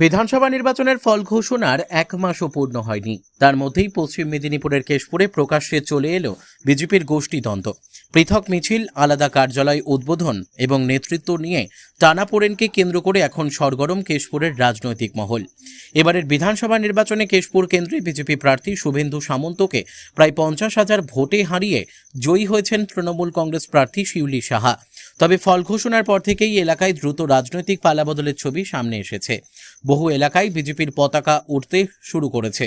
বিধানসভা নির্বাচনের ফল ঘোষণার এক মাসও পূর্ণ হয়নি, তার মধ্যেই পশ্চিম মেদিনীপুরের কেশপুরে প্রকাশ্যে চলে এলো বিজেপির গোষ্ঠীদ্বন্দ্ব। পৃথক মিছিল, আলাদা কার্যালয় উদ্বোধন এবং নেতৃত্ব নিয়ে টানাপোড়েনকে কেন্দ্র করে এখন সরগরম কেশপুরের রাজনৈতিক মহল। এবারের বিধানসভা নির্বাচনে কেশপুর কেন্দ্রে বিজেপি প্রার্থী শুভেন্দু সামন্তকে প্রায় 50,000 ভোটে হারিয়ে জয়ী হয়েছেন তৃণমূল কংগ্রেস প্রার্থী শিউলি সাহা। তবে ফল ঘোষণার পর থেকেই এলাকায় দ্রুত রাজনৈতিক পালাবদলের ছবি সামনে এসেছে। বহু এলাকায় বিজেপির পতাকা উঠতে শুরু করেছে।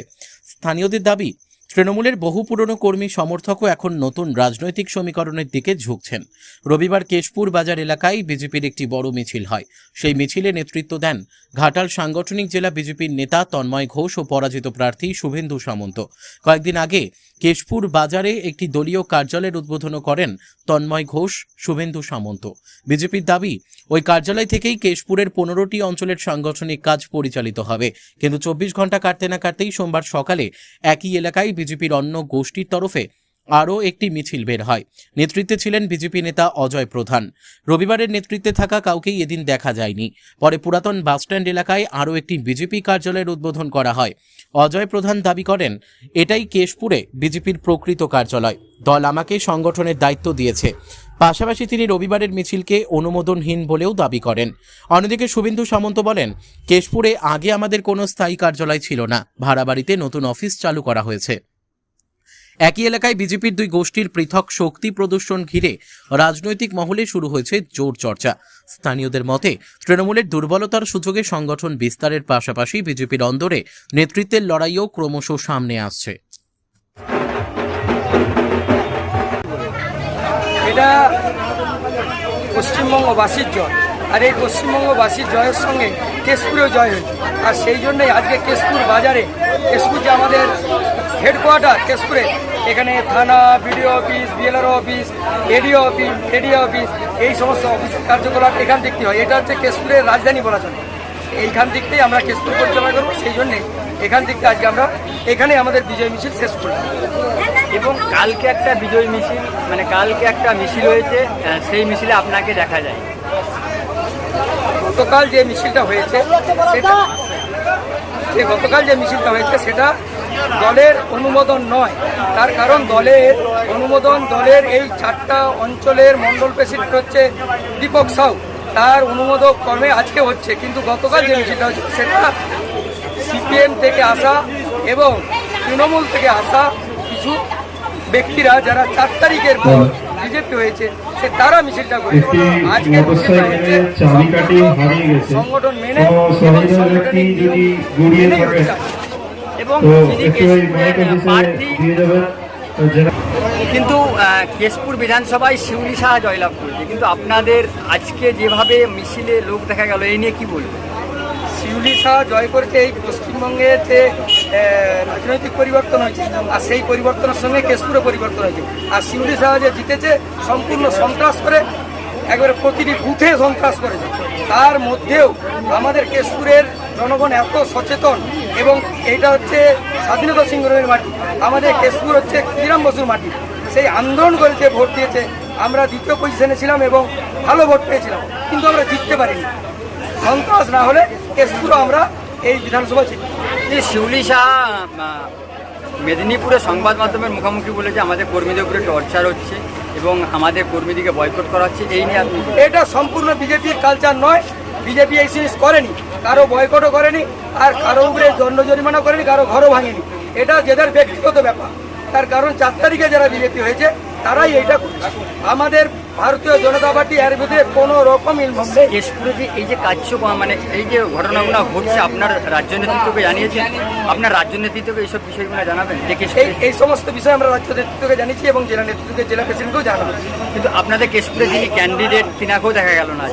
স্থানীয়দের দাবি, তৃণমূলের বহু পুরনো কর্মী সমর্থকও এখন নতুন রাজনৈতিক সমীকরণের দিকে ঝুঁকছেন। রবিবার কেশপুর বাজার এলাকায় বিজেপির একটি বড় মিছিল হয়। সেই মিছিলে নেতৃত্ব দেন ঘাটাল সাংগঠনিক জেলা বিজেপির নেতা তন্ময় ঘোষ ও পরাজিত প্রার্থী শুভেন্দু সামন্ত। কয়েকদিন আগে কেশপুর বাজারে একটি দলীয় কার্যালয়ের উদ্বোধন করেন তন্ময় ঘোষ, শুভেন্দু সামন্ত। বিজেপির দাবি, ওই কার্যালয় থেকেই কেশপুরের 15টি অঞ্চলের সাংগঠনিক কাজ পরিচালিত হবে। কিন্তু 24 ঘন্টা কাটতে না কাটতেই সোমবার সকালে একই এলাকায় বিজেপির অন্য গোষ্ঠীর তরফে আরও একটি মিছিল বের হয়। নেতৃত্বে ছিলেন বিজেপি নেতা অজয় প্রধান। রবিবারের নেতৃত্বে থাকা কাউকেই এদিন দেখা যায়নি। পরে পুরাতন বাসস্ট্যান্ড এলাকায় আরও একটি বিজেপি কার্যালয়ের উদ্বোধন করা হয়। অজয় প্রধান দাবি করেন, এটাই কেশপুরে বিজেপির প্রকৃত কার্যালয়। দল আমাকে সংগঠনের দায়িত্ব দিয়েছে। পাশাপাশি তিনি রবিবারের মিছিলকে অনুমোদনহীন বলেও দাবি করেন। অন্যদিকে শুভেন্দু সামন্ত বলেন, কেশপুরে আগে আমাদের কোনো স্থায়ী কার্যালয় ছিল না, ভাড়া বাড়িতে নতুন অফিস চালু করা হয়েছে। একই এলাকায় বিজেপির দুই গোষ্ঠীর পৃথক শক্তি প্রদর্শন ঘিরে রাজনৈতিক মহলে শুরু হয়েছে জোর চর্চা। স্থানীয়দের মতে, তৃণমূলের দুর্বলতার সুযোগে সংগঠন বিস্তারের পাশাপাশি বিজেপির অন্দরে নেতৃত্বের লড়াইও ক্রমশ সামনে আসছে। এটা পশ্চিমবঙ্গবাসীর জয়, আর এই পশ্চিমবঙ্গবাসীর জয়ের সঙ্গে কেশপুরেও জয় হয়েছে। আর সেই জন্যই আজকে কেশপুর বাজারে, কেশপুর যে আমাদের হেডকোয়ার্টার কেশপুরে, এখানে থানা, BDO office, BLRO office, ADO office, এই সমস্ত অফিসের কার্যকলাপ এখান থেকে হয়। এটা হচ্ছে কেশপুরের রাজধানী বলা চলে। এইখান থেকেই আমরা কেশপুর পরিচালনা করবো। সেই জন্যে এখান থেকে আজকে আমরা এখানে আমাদের বিজয় মিছিল শেষ করলাম। এবং কালকে একটা বিজয় মিছিল, মানে কালকে একটা মিছিল হয়েছে, সেই মিছিলে আপনাকে দেখা যায়। গতকাল যে মিছিলটা হয়েছে সেটা দলের অনুমোদন নয়। তার কারণ দলের অনুমোদন, দলের এই 4টা অঞ্চলের মণ্ডল প্রেসিডেন্ট হচ্ছে দীপক সাউ, তার অনুমোদক কর্মে আজকে হচ্ছে। কিন্তু গতকাল যে মিছিলটা হচ্ছে সেটা সিপিএম থেকে আসা এবং তৃণমূল থেকে আসা কিছু ব্যক্তিরা, যারা 4 তারিখের পর বিজেপি হয়েছে, সে তারা মিছিলটা করেছে। আজকে সংগঠন মেনে এবং কিন্তু কেশপুর বিধানসভায় শিউলি সাহা জয়লাভ করেছে। কিন্তু আপনাদের আজকে যেভাবে মিছিলে লোক দেখা গেল, এই নিয়ে কি বলবেন? শিউলি সাহা জয় করেছে, এই পশ্চিমবঙ্গে যে রাজনৈতিক পরিবর্তন হয়েছে, আর সেই পরিবর্তনের সঙ্গে কেশপুরে পরিবর্তন হয়েছে। আর শিউলি সাহা যে জিতেছে সম্পূর্ণ সন্ত্রাস করে, একবারে প্রতিটি বুথে সন্ত্রাস করেছে। তার মধ্যেও আমাদের কেশপুরের জনগণ এত সচেতন, এবং এইটা হচ্ছে স্বাধীনতা সংগ্রামের মাটি, আমাদের কেশপুর হচ্ছে ক্ষুদিরাম বসুর মাটি। সেই আন্দোলন করেছে, ভোট দিয়েছে। আমরা 2য় পজিশনে ছিলাম এবং ভালো ভোট পেয়েছিলাম, কিন্তু আমরা জিততে পারিনি। সন্ত্রাস না হলে কেশপুরও আমরা এই বিধানসভা জিতব। শিউলি সাহা মেদিনীপুরের সংবাদ মাধ্যমের মুখোমুখি বলেছে, আমাদের কর্মীদের উপরে টর্চার হচ্ছে এবং আমাদের কর্মীদেরকে বয়কট করা হচ্ছে। এই নিয়ে আপনি? এটা সম্পূর্ণ বিজেপির কালচার নয়। বিজেপি এই জিনিস করেনি, কারো বয়কটও করেনি, আর কারো উপরে দণ্ড জরিমানা করেনি, কারো ঘরও ভাঙেনি। এটা যাদের ব্যক্তিগত ব্যাপার। তার কারণ 4 তারিখে যারা বিজেপি হয়েছে তারাই এইটা করছে। আমাদের ভারতীয় জনতা পার্টি এর ভিতরে কোনো রকম ইনভলভ নেই। কেশপুরে যে এই যে মানে এই যে ঘটনাগুলো ঘটছে, আপনার রাজ্য নেতৃত্বকে জানিয়েছেন? আপনার রাজ্য নেতৃত্বকে এইসব বিষয়গুলো জানাবেন? এই সমস্ত বিষয় আমরা রাজ্য নেতৃত্বকে জানিয়েছি এবং জেলা নেতৃত্বকে, জেলা প্রেসিডেন্টকেও জানাবো। কিন্তু আপনাদের কেশপুরে যিনি ক্যান্ডিডেট, তিনাকেও দেখা গেল না,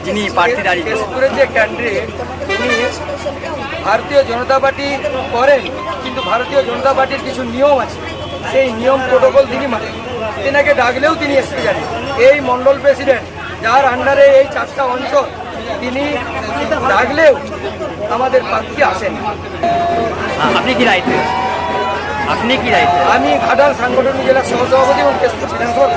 যিনি প্রার্থী দাঁড়িয়ে। কেশপুরে যে ক্যান্ডিডেট, তিনি ভারতীয় জনতা পার্টি করেন, কিন্তু ভারতীয় জনতা পার্টির কিছু নিয়ম আছে, সেই নিয়ম প্রোটোকল তিনি মানেন। তেনাকে ডাকলেও তিনি আসতে জানেন। এই মণ্ডল প্রেসিডেন্ট, যার আন্ডারে এই 4টা অঞ্চল, তিনি ডাকলেও আমাদের প্রার্থী আসেন। আপনি কি দায়িত্ব? আমি ঘাটাল সাংগঠনিক জেলার সহসভাপতি এবং কেশপুর বিধানসভা।